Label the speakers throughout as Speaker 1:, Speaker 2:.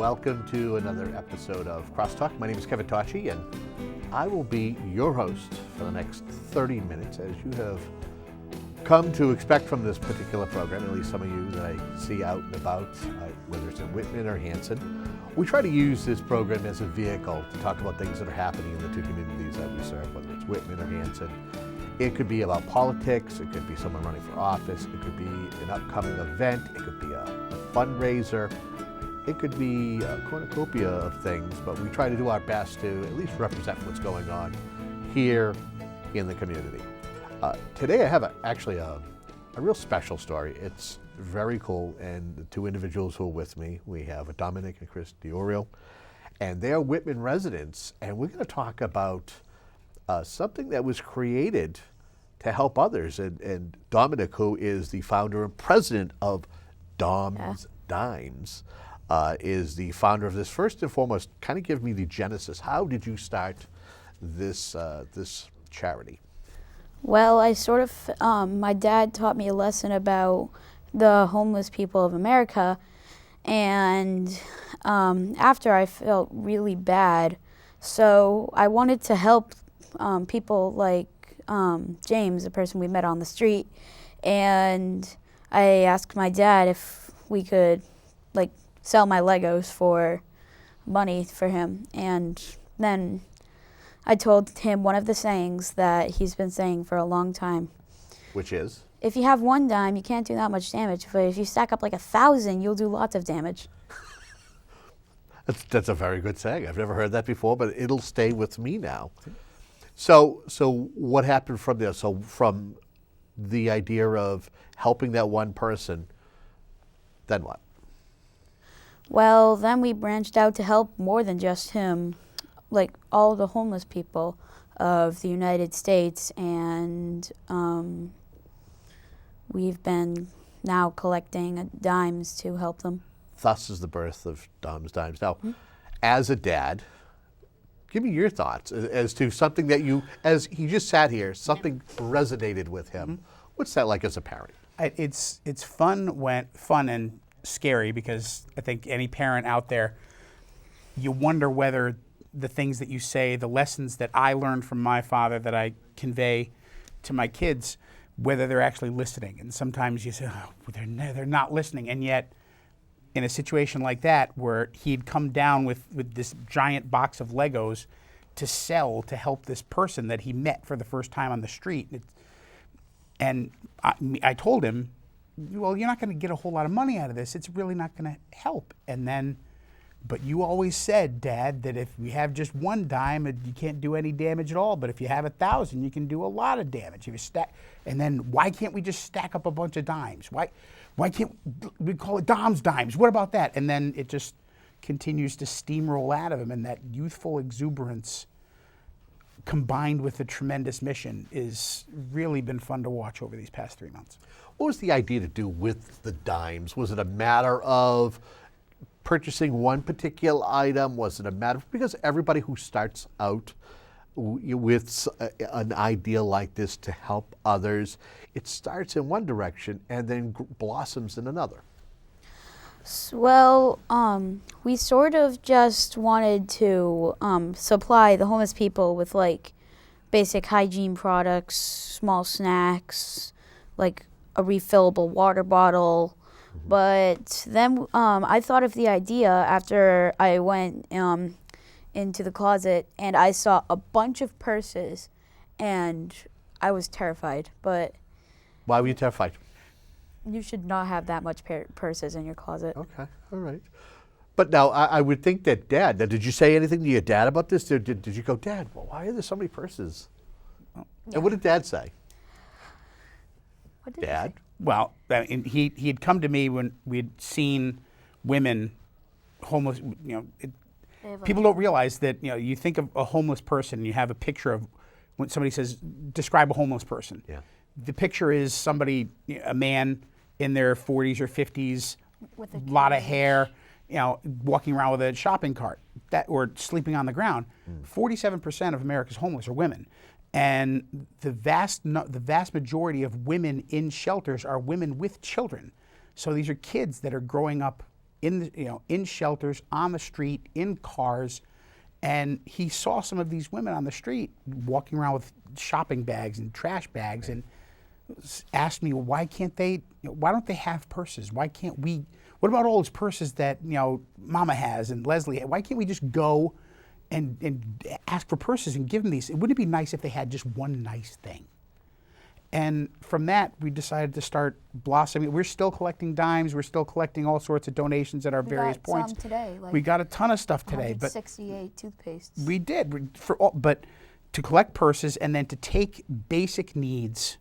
Speaker 1: welcome to another episode of CrossTalk. My name is Kevin Tocci, and I will be your host for the next 30 minutes, as you have come to expect from this particular program, at least some of you that I see out and about, whether it's in Whitman or Hanson. We try to use this program as a vehicle to talk about things that are happening in the two communities that we serve, whether it's Whitman or Hanson. It could be about politics, it could be someone running for office, it could be an upcoming event, it could be a fundraiser, it could be a cornucopia of things, but we try to do our best to at least represent what's going on here in the community. Today I have actually a real special story. It's very cool, and the two individuals who are with me, we have Domenic and DiOrio, and they're Whitman residents, and we're going to talk about something that was created to help others. And Domenic, who is the founder and president of Dom's Dimes, is the founder of this. First and foremost, kind of give me the genesis. How did you start this charity?
Speaker 2: Well, my dad taught me a lesson about the homeless people of America, and after I felt really bad, so I wanted to help people like James, the person we met on the street, and I asked my dad if we could sell my Legos for money for him, and then I told him one of the sayings that he's been saying for a long time.
Speaker 1: Which is?
Speaker 2: If you have one dime, you can't do that much damage, but if you stack up 1,000, you'll do lots of damage.
Speaker 1: That's a very good saying. I've never heard that before, but it'll stay with me now. So what happened from there? So from the idea of helping that one person, then what?
Speaker 2: Well, then we branched out to help more than just him, all the homeless people of the United States, and we've been now collecting dimes to help them.
Speaker 1: Thus is the birth of Dom's Dimes. Now, as a dad, give me your thoughts as to something that as he just sat here, something resonated with him. What's that like as a parent?
Speaker 3: It's fun and scary, because I think any parent out there, you wonder whether the things that you say, the lessons that I learned from my father that I convey to my kids, whether they're actually listening. And sometimes you say, oh, they're not listening. And yet, in a situation like that, where he'd come down with this giant box of Legos to sell to help this person that he met for the first time on the street. And I told him, well, you're not going to get a whole lot of money out of this. It's really not going to help. And then, but you always said, Dad, that if you have just one dime, you can't do any damage at all. But if you have 1,000, you can do a lot of damage. If you stack, and then why can't we just stack up a bunch of dimes? Why can't we call it Dom's Dimes? What about that? And then it just continues to steamroll out of him, and that youthful exuberance combined with the tremendous mission is really been fun to watch over these past 3 months.
Speaker 1: What was the idea to do with the dimes? Was it a matter of purchasing one particular item? Was it a matter because everybody who starts out with an idea like this to help others, it starts in one direction and then blossoms in another?
Speaker 2: Well, we sort of just wanted to supply the homeless people with basic hygiene products, small snacks, a refillable water bottle. But then I thought of the idea after I went into the closet and I saw a bunch of purses, and I was terrified. But
Speaker 1: why were you terrified?
Speaker 2: You should not have that much purses in your closet.
Speaker 1: Okay, all right. But now I would think that Dad, now, did you say anything to your dad about this? Did you go, Dad, well, why are there so many purses? Yeah. And what did Dad say?
Speaker 2: What did
Speaker 1: Dad?
Speaker 2: He say?
Speaker 3: Well, he'd come to me when we'd seen women homeless. People don't realize that. You think of a homeless person, and you have a picture of when somebody says, "Describe a homeless person."
Speaker 1: Yeah.
Speaker 3: The picture is somebody, a man in their 40s or 50s,
Speaker 2: with a
Speaker 3: lot of hair, walking around with a shopping cart, or sleeping on the ground. 47% of America's homeless are women. And the vast majority of women in shelters are women with children. So these are kids that are growing up in shelters, on the street, in cars, and he saw some of these women on the street walking around with shopping bags and trash bags, and asked me, well, why don't they have purses? Why can't we? What about all those purses that Mama has and Leslie? Why can't we just go and ask for purses and give them these? Wouldn't it be nice if they had just one nice thing? And from that, we decided to start blossoming. We're still collecting dimes. We're still collecting all sorts of donations at our various points.
Speaker 2: Some today.
Speaker 3: We got a ton of stuff today.
Speaker 2: 168 toothpastes.
Speaker 3: We did. But to collect purses and then to take basic needs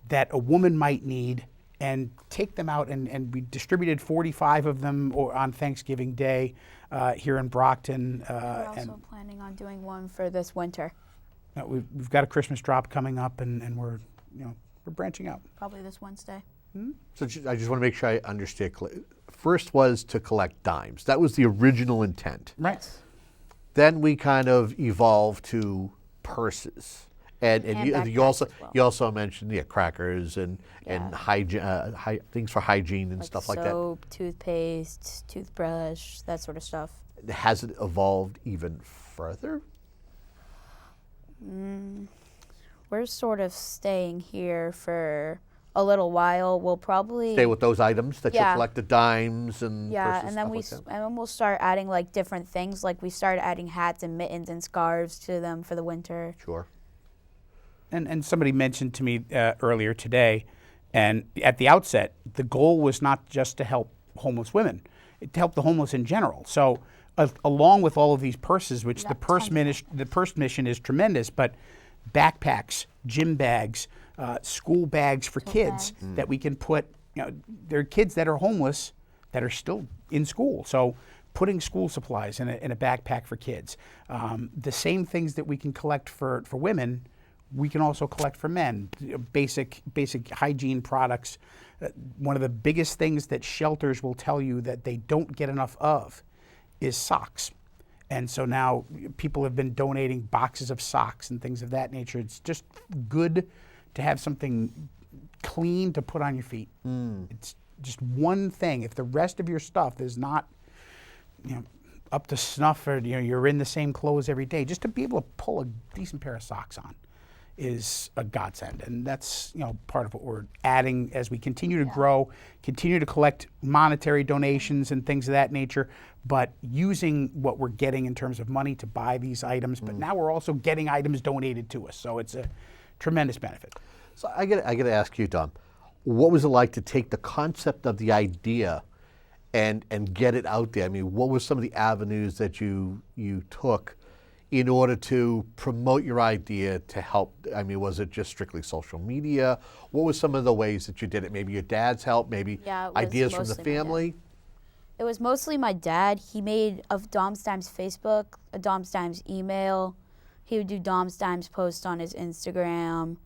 Speaker 3: that a woman might need and take them out, and we distributed 45 of them on Thanksgiving Day here in Brockton.
Speaker 2: We're also planning on doing one for this winter.
Speaker 3: We've got a Christmas drop coming up, and we're branching out.
Speaker 2: Probably this Wednesday.
Speaker 1: So I just want to make sure I understand. First was to collect dimes. That was the original intent.
Speaker 3: Right.
Speaker 1: Then we kind of evolved to purses. And you also mentioned crackers and hygiene, things for hygiene and stuff like that.
Speaker 2: Soap, toothpaste, toothbrush, that sort of stuff.
Speaker 1: Has it evolved even further?
Speaker 2: We're sort of staying here for a little while. We'll probably
Speaker 1: stay with those items that you collect, the dimes and purses,
Speaker 2: and then we'll start adding like different things. Like we started adding hats and mittens and scarves to them for the winter.
Speaker 1: Sure.
Speaker 3: And somebody mentioned to me earlier today, and at the outset, the goal was not just to help homeless women, to help the homeless in general. So along with all of these purses, which the purse mission is tremendous, but backpacks, gym bags, school bags for kids that we can put, there are kids that are homeless that are still in school. So putting school supplies in a backpack for kids. The same things that we can collect for women, we can also collect for men. Basic hygiene products. One of the biggest things that shelters will tell you that they don't get enough of is socks. And so now people have been donating boxes of socks and things of that nature. It's just good to have something clean to put on your feet. It's just one thing. If the rest of your stuff is not up to snuff, or you're in the same clothes every day, just to be able to pull a decent pair of socks on is a godsend. And that's part of what we're adding as we continue to grow, continue to collect monetary donations and things of that nature, but using what we're getting in terms of money to buy these items. But now we're also getting items donated to us, so it's a tremendous benefit.
Speaker 1: So I got to ask you, Dom, what was it like to take the concept of the idea and get it out there? I mean, what were some of the avenues that you took in order to promote your idea to help? I mean, was it just strictly social media? What were some of the ways that you did it? Maybe your dad's help, maybe ideas from the family?
Speaker 2: It was mostly my dad. He made a Dom's Dimes Facebook, a Dom's Dimes email. He would do Dom's Dimes posts on his Instagram.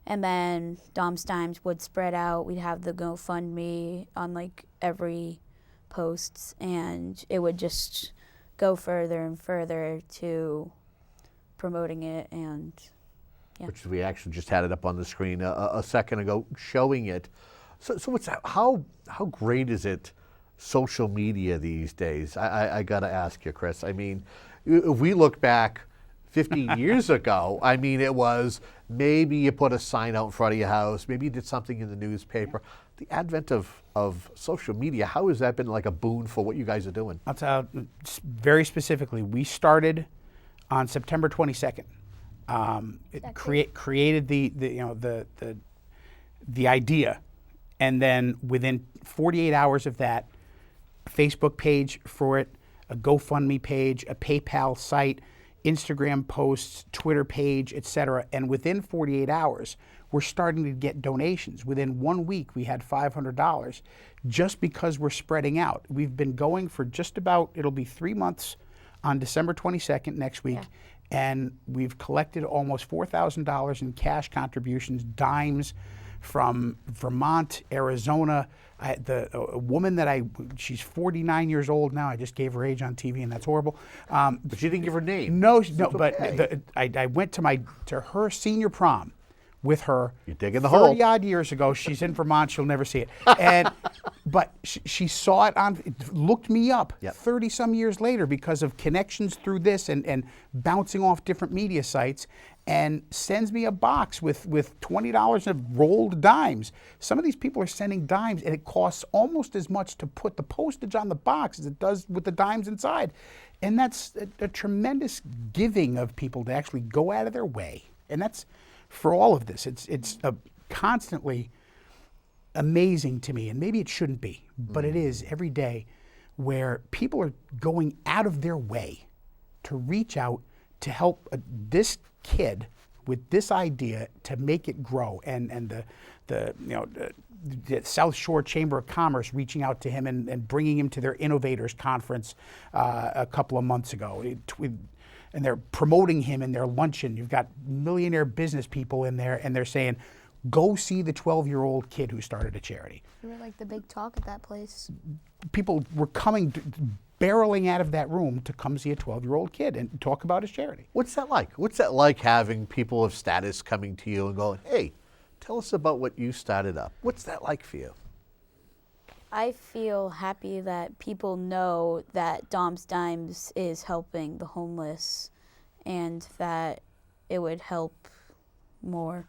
Speaker 2: And then Dom's Dimes would spread out. We'd have the GoFundMe on like every post, and it would just go further and further to promoting it. And
Speaker 1: which we actually just had it up on the screen a second ago showing it. So what's how great is it, social media these days? I got to ask you, Chris. I mean, if we look back 50 years ago, I mean, it was maybe you put a sign out in front of your house, maybe you did something in the newspaper. The advent of social media, how has that been like a boon for what you guys are doing?
Speaker 3: I'll tell you, very specifically, we started on September 22nd. It created the idea, and then within 48 hours of that, a Facebook page for it, a GoFundMe page, a PayPal site, Instagram posts, Twitter page, etc. And within 48 hours, we're starting to get donations. Within 1 week, we had $500 just because we're spreading out. We've been going for just about, it'll be 3 months on December 22nd next week. And we've collected almost $4,000 in cash contributions, dimes from Vermont, Arizona. A woman she's 49 years old now. I just gave her age on TV, and that's horrible.
Speaker 1: But you didn't give her name.
Speaker 3: No,
Speaker 1: okay.
Speaker 3: But I went to her senior prom with her.
Speaker 1: You're digging the hole.
Speaker 3: 30 odd years ago. She's in Vermont. She'll never see it. But she saw it looked me up 30 some years later because of connections through this and bouncing off different media sites, and sends me a box with $20 of rolled dimes. Some of these people are sending dimes, and it costs almost as much to put the postage on the box as it does with the dimes inside. And that's a tremendous giving of people to actually go out of their way. And that's for all of this. It's constantly amazing to me, and maybe it shouldn't be, but it is every day, where people are going out of their way to reach out to help this kid with this idea to make it grow. And the South Shore Chamber of Commerce reaching out to him and bringing him to their Innovators Conference a couple of months ago. And they're promoting him in their luncheon. You've got millionaire business people in there, and they're saying, go see the 12-year-old kid who started a charity.
Speaker 2: You were like the big talk at that place.
Speaker 3: People were barreling out of that room to come see a 12-year-old kid and talk about his charity.
Speaker 1: What's that like? What's that like, having people of status coming to you and going, hey, tell us about what you started up? What's that like for you?
Speaker 2: I feel happy that people know that Dom's Dimes is helping the homeless and that it would help more.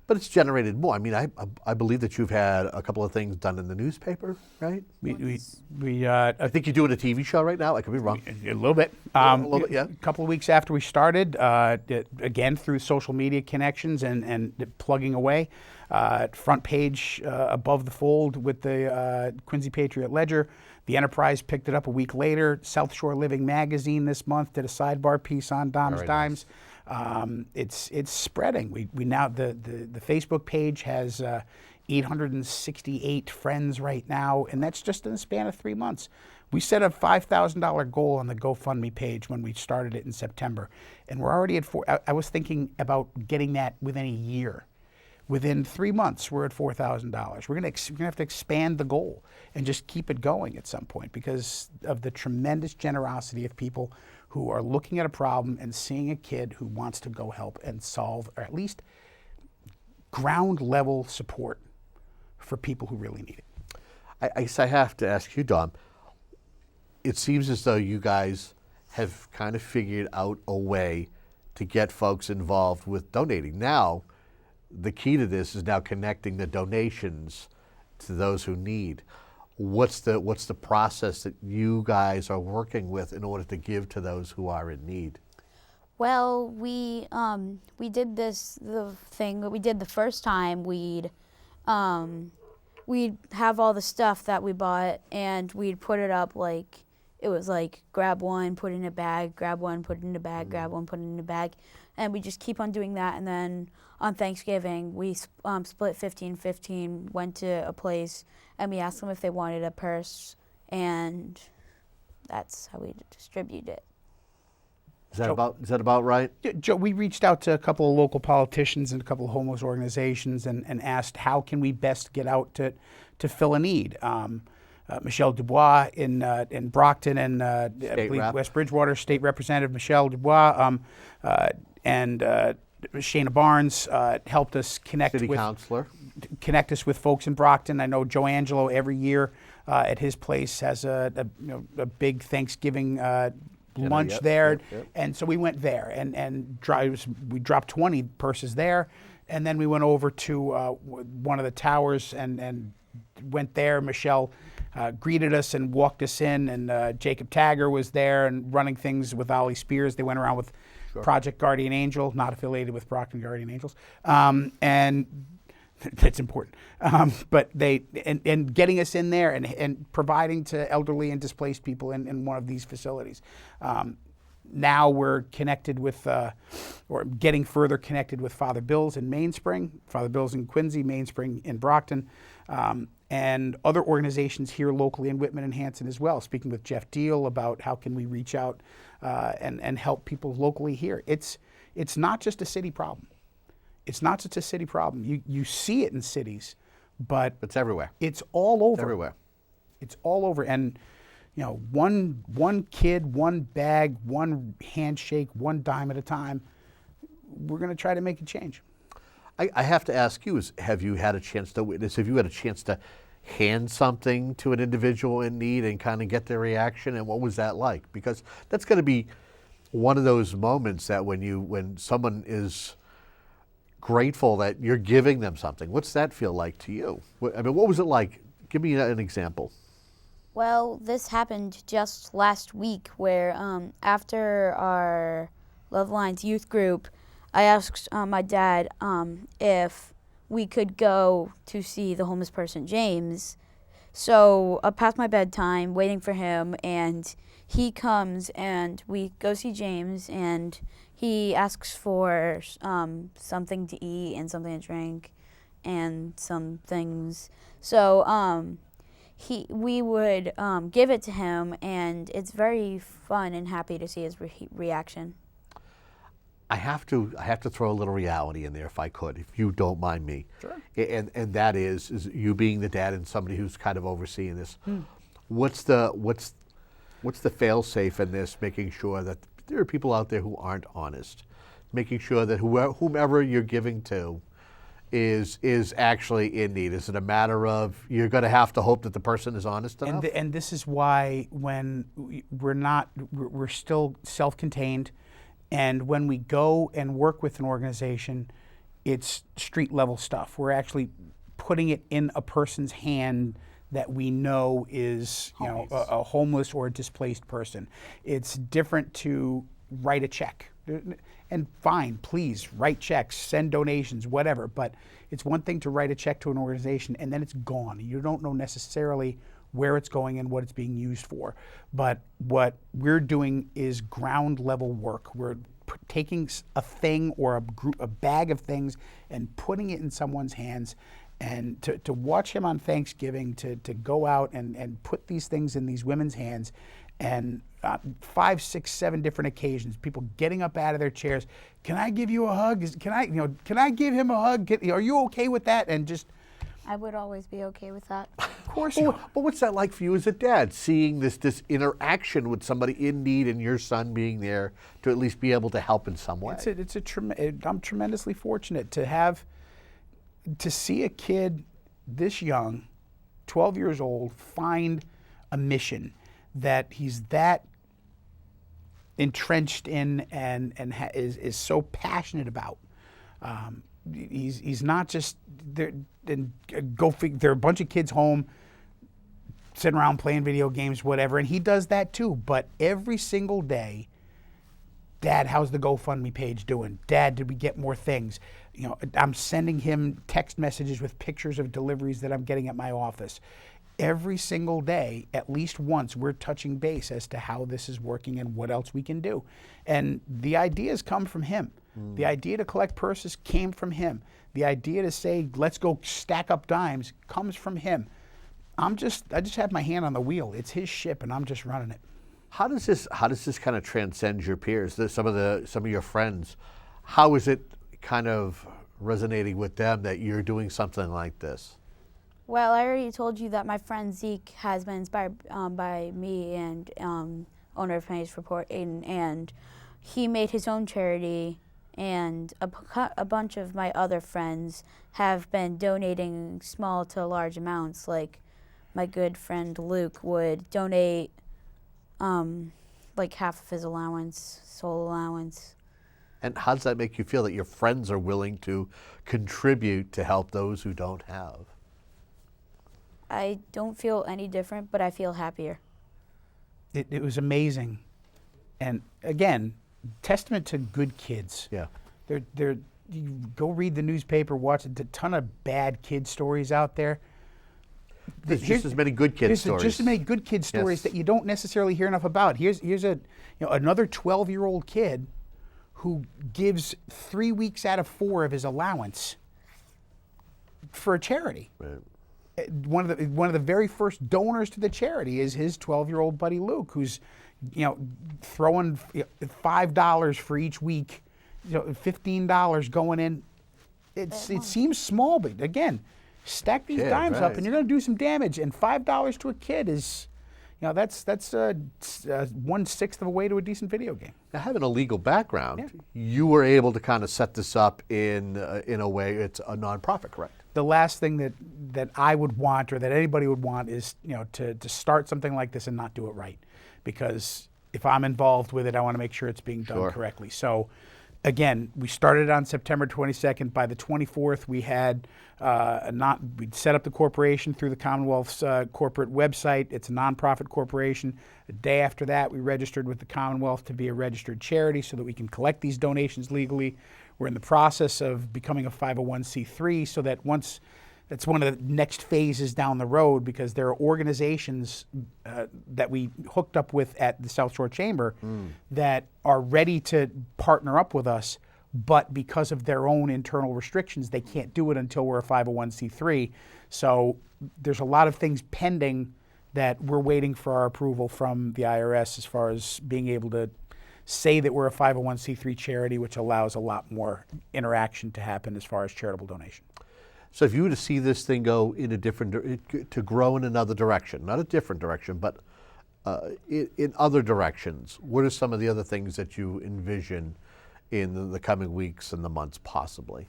Speaker 1: But it's generated more. I mean, I believe that you've had a couple of things done in the newspaper, right?
Speaker 3: I
Speaker 1: think you're doing a TV show right now. I could be wrong.
Speaker 3: A little bit.
Speaker 1: A little bit, yeah.
Speaker 3: A couple of weeks after we started, again through social media connections and plugging away. Front page above the fold with the Quincy Patriot Ledger. The Enterprise picked it up a week later. South Shore Living magazine this month did a sidebar piece on Dom's
Speaker 1: Very
Speaker 3: Dimes.
Speaker 1: Nice.
Speaker 3: It's spreading. We now the Facebook page has 868 friends right now, and that's just in the span of 3 months. We set a $5,000 goal on the GoFundMe page when we started it in September, and we're already at I was thinking about getting that within a year. Within 3 months, we're at $4,000. We're gonna have to expand the goal and just keep it going at some point because of the tremendous generosity of people who are looking at a problem and seeing a kid who wants to go help and solve, or at least ground level support for people who really need it.
Speaker 1: I guess I have to ask you, Dom, it seems as though you guys have kind of figured out a way to get folks involved with donating. Now, the key to this is now connecting the donations to those who need. What's the process that you guys are working with in order to give to those who are in need?
Speaker 2: Well, we did the first time. We'd have all the stuff that we bought, and we'd put it up like it was like grab one, put it in a bag, grab one, put it in a bag, grab one, put it in a bag, and we just keep on doing that. And then on Thanksgiving, we split 15-15, went to a place, and we asked them if they wanted a purse, and that's how we distribute it.
Speaker 1: Is that about right?
Speaker 3: Joe, we reached out to a couple of local politicians and a couple of homeless organizations and asked how can we best get out to fill a need. Michelle Dubois in Brockton and I believe West Bridgewater, State Representative Michelle Dubois and Shayna Barnes helped us connect
Speaker 1: City Councilor.
Speaker 3: Connect us with folks in Brockton. I know Joe Angelo every year at his place has a big Thanksgiving lunch there, and so we went there and we dropped 20 purses there, and then we went over to one of the towers and went there. Michelle greeted us and walked us in, and Jacob Tagger was there and running things with Ollie Spears. They went around with Project Guardian Angel, not affiliated with Brockton Guardian Angels, and that's important. But they and getting us in there and providing to elderly and displaced people in one of these facilities. Now we're connected with, or getting further connected with Father Bill's in Mainspring, Father Bill's in Quincy, Mainspring in Brockton, and other organizations here locally in Whitman and Hanson as well. Speaking with Jeff Deal about how can we reach out and help people locally here. It's not just a city problem. It's not just a city problem. You see it in cities, but
Speaker 1: it's everywhere.
Speaker 3: It's all over.
Speaker 1: It's everywhere.
Speaker 3: It's all over. And you know, one kid, one bag, one handshake, one dime at a time. We're going to try to make a change.
Speaker 1: I have to ask you: have you had a chance to witness? Have you had a chance to hand something to an individual in need and kind of get their reaction? And what was that like? Because that's going to be one of those moments that when someone is grateful that you're giving them something. What's that feel like to you? I mean, what was it like? Give me an example.
Speaker 2: Well, this happened just last week where after our Love Lines youth group, I asked my dad if we could go to see the homeless person, James. So past my bedtime, waiting for him, and he comes and we go see James, and he asks for something to eat and something to drink and some things. So we would give it to him, and it's very fun and happy to see his reaction.
Speaker 1: I have to throw a little reality in there, if I could, if you don't mind me.
Speaker 3: Sure.
Speaker 1: And that is you being the dad and somebody who's kind of overseeing this. What's the fail-safe in this? Making sure that there are people out there who aren't honest, making sure that whomever you're giving to is actually in need. Is it a matter of you're going to have to hope that the person is honest enough?
Speaker 3: And this is why when we're still self-contained. And when we go and work with an organization, it's street level stuff. We're actually putting it in a person's hand that we know is a homeless or a displaced person. It's different to write a check. And fine, please write checks, send donations, whatever. But it's one thing to write a check to an organization and then it's gone. You don't know necessarily where it's going and what it's being used for. But what we're doing is ground level work. We're taking a thing or a bag of things and putting it in someone's hands, and to watch him on Thanksgiving, to go out and put these things in these women's hands, and 5, 6, 7 different occasions, people getting up out of their chairs. Can I give you a hug? Can I give him a hug? Are you okay with that? And just,
Speaker 2: I would always be okay with that.
Speaker 3: of course.
Speaker 1: But what's that like for you as a dad, seeing this interaction with somebody in need and your son being there to at least be able to help in some way?
Speaker 3: I'm tremendously fortunate to see a kid this young, 12 years old, find a mission that he's that entrenched in and is so passionate about. He's not just there. And there are a bunch of kids home sitting around playing video games, whatever, and he does that too. But every single day, Dad, how's the GoFundMe page doing? Dad, did we get more things? I'm sending him text messages with pictures of deliveries that I'm getting at my office. Every single day, at least once, we're touching base as to how this is working and what else we can do. And the ideas come from him. The idea to collect purses came from him. The idea to say, let's go stack up dimes, comes from him. I just have my hand on the wheel. It's his ship, and I'm just running it.
Speaker 1: How does this kind of transcend your peers? Some of your friends. How is it kind of resonating with them that you're doing something like this?
Speaker 2: Well, I already told you that my friend Zeke has been inspired by me and owner of Penny's Report, Aiden, and he made his own charity. And a bunch of my other friends have been donating small to large amounts. Like my good friend Luke would donate like half of his allowance, sole allowance.
Speaker 1: And how does that make you feel that your friends are willing to contribute to help those who don't have?
Speaker 2: I don't feel any different, but I feel happier.
Speaker 3: It was amazing. And again, testament to good kids.
Speaker 1: Yeah.
Speaker 3: You go read the newspaper, watch a ton of bad kid stories out there.
Speaker 1: There's just as many good kid stories.
Speaker 3: Just as many good kid stories that you don't necessarily hear enough about. Here's another 12-year-old kid who gives 3 weeks out of 4 of his allowance for a charity. Right. One of the very first donors to the charity is his 12-year-old buddy Luke, who's throwing $5 for each week, $15 going in. It seems small, but again, stack these dimes up and you're going to do some damage. And $5 to a kid is, that's 1/6 of a way to a decent video game.
Speaker 1: Now, having a legal background, you were able to kind of set this up in a way. It's a nonprofit, correct?
Speaker 3: The last thing that I would want, or that anybody would want, is to start something like this and not do it right, because if I'm involved with it, I want to make sure it's being done correctly. So, again, we started on September 22nd. By the 24th, we had we'd set up the corporation through the Commonwealth's corporate website. It's a nonprofit corporation. The day after that, we registered with the Commonwealth to be a registered charity so that we can collect these donations legally. We're in the process of becoming a 501c3, so that that's one of the next phases down the road, because there are organizations that we hooked up with at the South Shore Chamber that are ready to partner up with us, but because of their own internal restrictions, they can't do it until we're a 501c3. So there's a lot of things pending that we're waiting for our approval from the IRS, as far as being able to say that we're a 501c3 charity, which allows a lot more interaction to happen as far as charitable donation.
Speaker 1: So if you were to see this thing go in a to grow in another direction, not a different direction, but in other directions, what are some of the other things that you envision in the coming weeks and the months, possibly?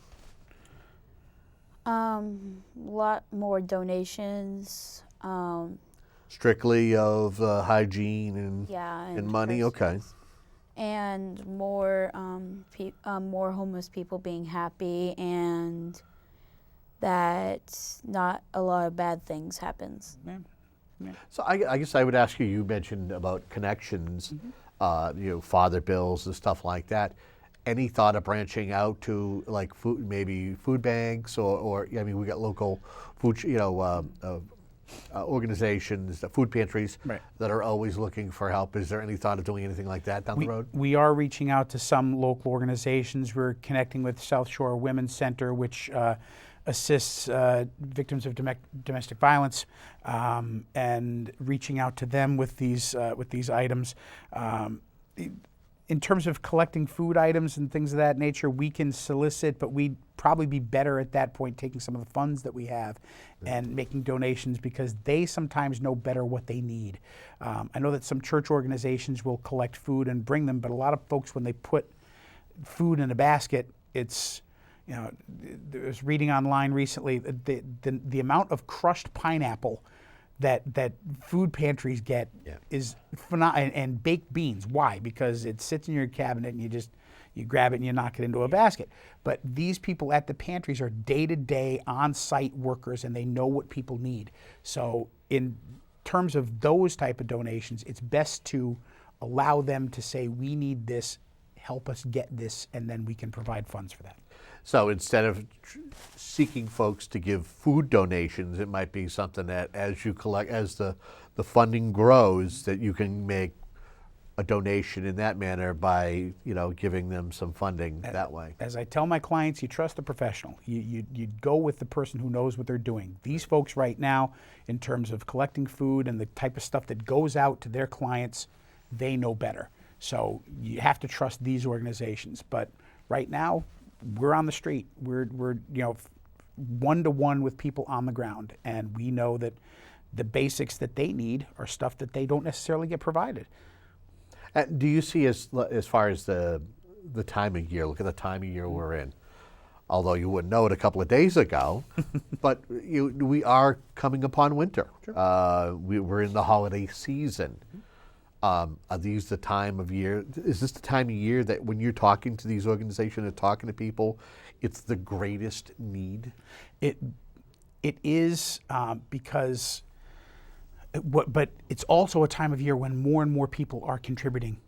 Speaker 2: A lot more donations.
Speaker 1: Strictly of hygiene and money.
Speaker 2: Christmas.
Speaker 1: Okay.
Speaker 2: And more more homeless people being happy, and that not a lot of bad things happens.
Speaker 1: So I guess I would ask you. You mentioned about connections, father bills and stuff like that. Any thought of branching out to like food, maybe food banks, or I mean, we got local food, organizations, the food pantries that are always looking for help. Is there any thought of doing anything like that down the road?
Speaker 3: We are reaching out to some local organizations. We're connecting with South Shore Women's Center, which assists victims of domestic violence, and reaching out to them with these items. In terms of collecting food items and things of that nature, we can solicit, but we'd probably be better at that point taking some of the funds that we have and making donations, because they sometimes know better what they need. I know that some church organizations will collect food and bring them, but a lot of folks, when they put food in a basket, it's, I was reading online recently, the amount of crushed pineapple that food pantries get is phenomenal, and baked beans. Why? Because it sits in your cabinet and you grab it and you knock it into a basket. But these people at the pantries are day-to-day on-site workers, and they know what people need. So in terms of those type of donations, it's best to allow them to say, we need this, help us get this, and then we can provide funds for that.
Speaker 1: So instead of seeking folks to give food donations, it might be something that as you collect, as the funding grows, that you can make a donation in that manner by giving them some funding that way.
Speaker 3: As I tell my clients, you trust the professional. You go with the person who knows what they're doing. These folks right now, in terms of collecting food and the type of stuff that goes out to their clients, they know better. So you have to trust these organizations. But right now, we're on the street. We're one-to-one with people on the ground, and we know that the basics that they need are stuff that they don't necessarily get provided.
Speaker 1: Do you see, as far as the time of year, look at the time of year we're in, although you wouldn't know it a couple of days ago, but we are coming upon winter. Sure. We're in the holiday season. Are these the time of year? Is this the time of year that when you're talking to these organizations and talking to people, it's the greatest need?
Speaker 3: It is because, but it's also a time of year when more and more people are contributing.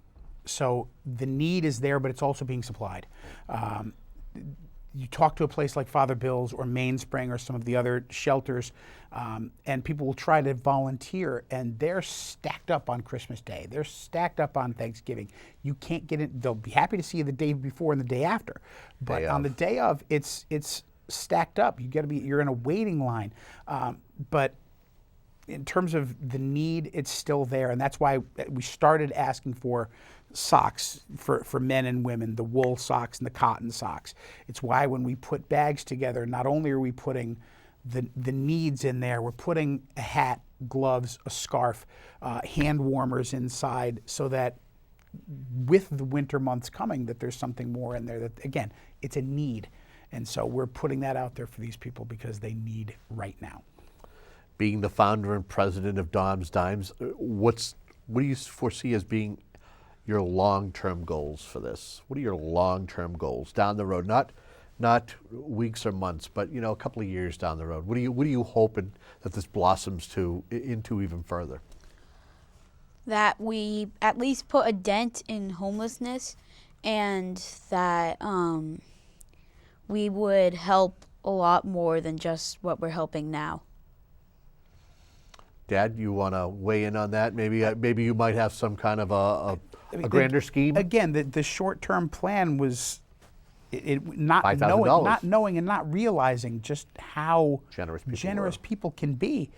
Speaker 3: So the need is there, but it's also being supplied. You talk to a place like Father Bill's or Mainspring or some of the other shelters, and people will try to volunteer, and they're stacked up on Christmas Day. They're stacked up on Thanksgiving. You can't get in. They'll be happy to see you the day before and the day after, but on the day of, it's stacked up. You're in a waiting line. But in terms of the need, it's still there, and that's why we started asking for socks for men and women, the wool socks and the cotton socks. It's why when we put bags together, not only are we putting the needs in there. We're putting a hat, gloves, a scarf, hand warmers inside, so that with the winter months coming, that there's something more in there. That, again, it's a need. And so we're putting that out there for these people because they need right now.
Speaker 1: Being the founder and president of Dom's Dimes, what do you foresee as being your long-term goals for this? What are your long-term goals down the road? Not weeks or months, but a couple of years down the road. What are you hoping that this blossoms into even further?
Speaker 2: That we at least put a dent in homelessness, and that we would help a lot more than just what we're helping now.
Speaker 1: Dad, you want to weigh in on that? Maybe you might have some kind of a grander scheme.
Speaker 3: Again, the short-term plan was not knowing and not realizing just how generous people can be.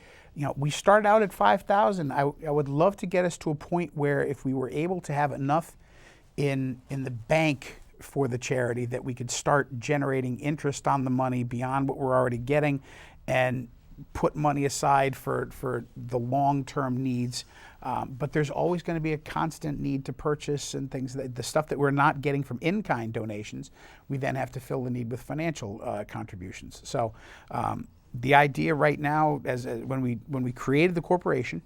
Speaker 3: We started out at $5,000. I would love to get us to a point where if we were able to have enough in the bank for the charity, that we could start generating interest on the money beyond what we're already getting, and put money aside for the long-term needs. But there's always going to be a constant need to purchase and things. The stuff that we're not getting from in-kind donations, we then have to fill the need with financial contributions. So the idea right now, when we created the corporation,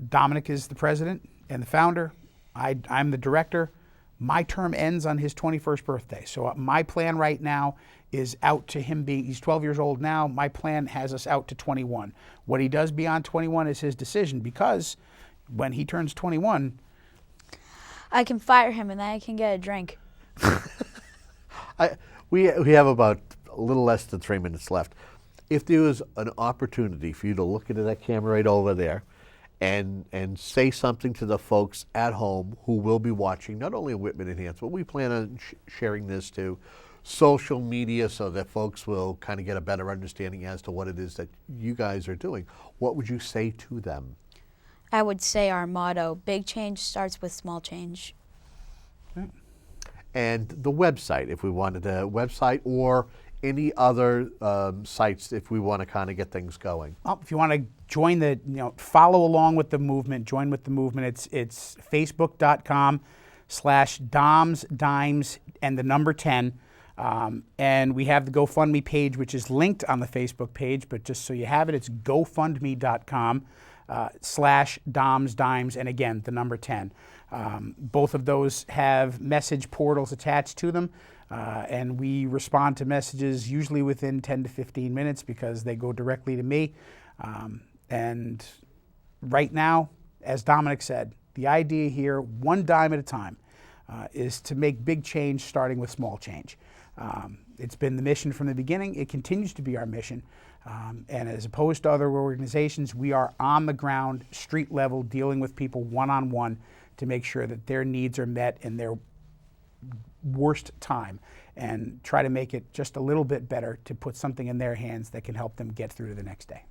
Speaker 3: Domenic is the president and the founder. I'm the director. My term ends on his 21st birthday. So my plan right now is out to him he's 12 years old now. My plan has us out to 21. What he does beyond 21 is his decision, because when he turns 21,
Speaker 2: I can fire him and then I can get a drink.
Speaker 1: We have about a little less than 3 minutes left. If there was an opportunity for you to look into that camera right over there and say something to the folks at home who will be watching, not only Whitman Enhanced, but we plan on sharing this to social media so that folks will kind of get a better understanding as to what it is that you guys are doing, what would you say to them?
Speaker 2: I would say our motto, big change starts with small change.
Speaker 1: And the website, if we wanted a website, or any other sites if we want to kind of get things going.
Speaker 3: Well, if you want to join follow along with the movement, join with the movement, it's facebook.com/domsdimes and the number 10. And we have the GoFundMe page, which is linked on the Facebook page, but just so you have it, it's gofundme.com/domsdimes, and again, the number 10. Both of those have message portals attached to them, and we respond to messages usually within 10 to 15 minutes because they go directly to me. And right now, as Domenic said, the idea here, one dime at a time, is to make big change starting with small change. It's been the mission from the beginning. It continues to be our mission. And as opposed to other organizations, we are on the ground, street level, dealing with people one-on-one to make sure that their needs are met in their worst time, and try to make it just a little bit better to put something in their hands that can help them get through to the next day.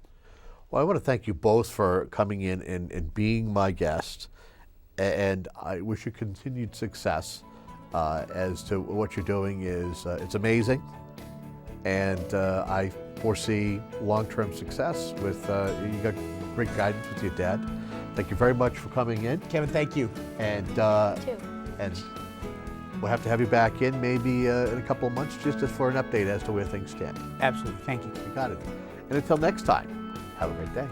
Speaker 1: Well, I want to thank you both for coming in and being my guest, and I wish you continued success as to what you're doing. It's amazing, and I foresee long-term success with, you got great guidance with your dad. Thank you very much for coming in.
Speaker 3: Kevin, thank you.
Speaker 1: And
Speaker 2: Too.
Speaker 1: and we'll have to have you back in maybe in a couple of months just for an update as to where things stand.
Speaker 3: Absolutely, thank you.
Speaker 1: You got it. And until next time, have a great day.